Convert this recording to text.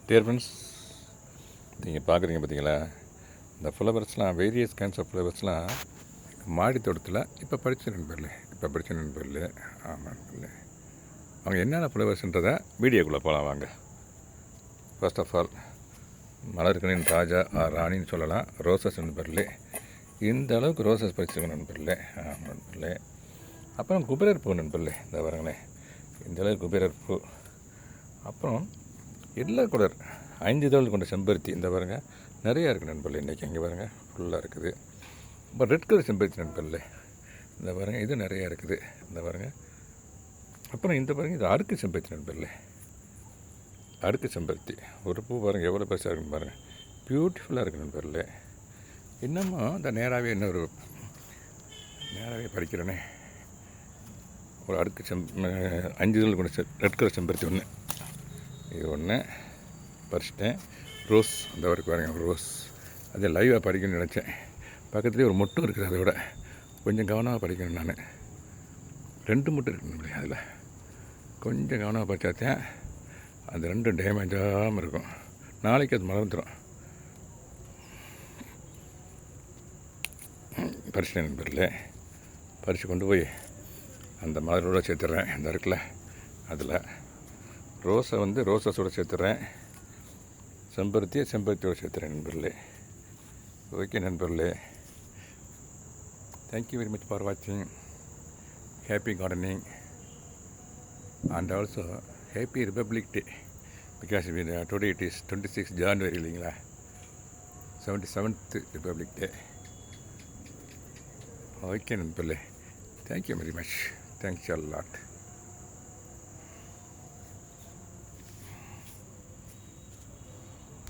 Dear friends, நீங்கள் பார்க்குறீங்க பார்த்தீங்களா, இந்த ஃப்ளவர்ஸ்லாம் வேரியஸ் கைண்ட்ஸ் ஆஃப் ஃப்ளவர்ஸ்லாம் மாடி தோட்டத்தில் இப்போ படித்த நண்பர்கள் ஆமாம் நண்பர்களே, அவங்க என்னென்ன ஃப்ளவர்ஸ்ன்றதை வீடியோக்குள்ளே போகலாம் வாங்க. ஃபர்ஸ்ட் ஆஃப் ஆல் மலர்களின் ராஜா ராணின்னு சொல்லலாம் ரோசஸ் நண்பர்களே. இந்த அளவுக்கு ரோசஸ் பறிச்சிருக்க நண்பர்களே. ஆமாம் நண்பர்களே. அப்புறம் குபேரர் பூ நண்பர்களே, இந்த பாருங்களேன், இந்த அளவுக்கு குபேரர் பூ. அப்புறம் எல்லா கலர் 5 இதழ்கள் கொண்ட செம்பருத்தி, இந்த பாருங்கள் நிறையா இருக்குது நண்பர்களே. இன்றைக்கி இங்கே பாருங்கள் ஃபுல்லாக இருக்குது. இப்போ ரெட் கலர் செம்பருத்தி நண்பர்களே, இந்த பாருங்கள் இது நிறையா இருக்குது, இந்த பாருங்கள். அப்புறம் இந்த பாருங்கள், இது அடுக்கு செம்பருத்தி நண்பர்களே. அடுக்கு செம்பருத்தி ஒரு பூ பாருங்கள் எவ்வளோ பெருசாக இருக்குன்னு பாருங்கள், பியூட்டிஃபுல்லாக இருக்குது நண்பர்களே. இன்னமும் இந்த நேராகவே நேராகவே பறிக்கிறேனே. ஒரு அடுக்கு 5 இதழ்கள் கொண்ட ரெட் கலர் செம்பருத்தி ஒன்று, இது ஒன்று பறிச்சிட்டேன். ரோஸ் அந்த வரைக்கும் பாருங்கள், ரோஸ் அதை லைவாக பறிக்கணும்னு நினச்சேன். பக்கத்துலேயே ஒரு மொட்டும் இருக்குது, அதை விட கொஞ்சம் கவனமாக பறிக்கணும். நான் 2 மொட்டு இருக்குன்னு அதில் கொஞ்சம் கவனமாக பறிச்சாத்தேன் அந்த 2 டேமேஜ் ஆகாமல் இருக்கும். நாளைக்கு அது மறந்துடும். பறிச்சிட்டேன் நண்பர்களே. பறித்து கொண்டு போய் அந்த மலரோடு சேர்த்துட்றேன். இந்த இருக்குல்ல அதில் ரோஸை ரோசஸோடு சேர்த்துறேன், செம்பருத்தியோடு சேர்த்துறேன் நண்பர்களே. ஓகே நண்பர்களே, தேங்க்யூ வெரி மச் ஃபார் வாட்சிங். Happy gardening and also happy republic day, because today it is 26 January இல்லைங்களா, 77th ரிபப்ளிக் டே. ஓகே நண்பர்களே, thank you very much. Thanks a lot.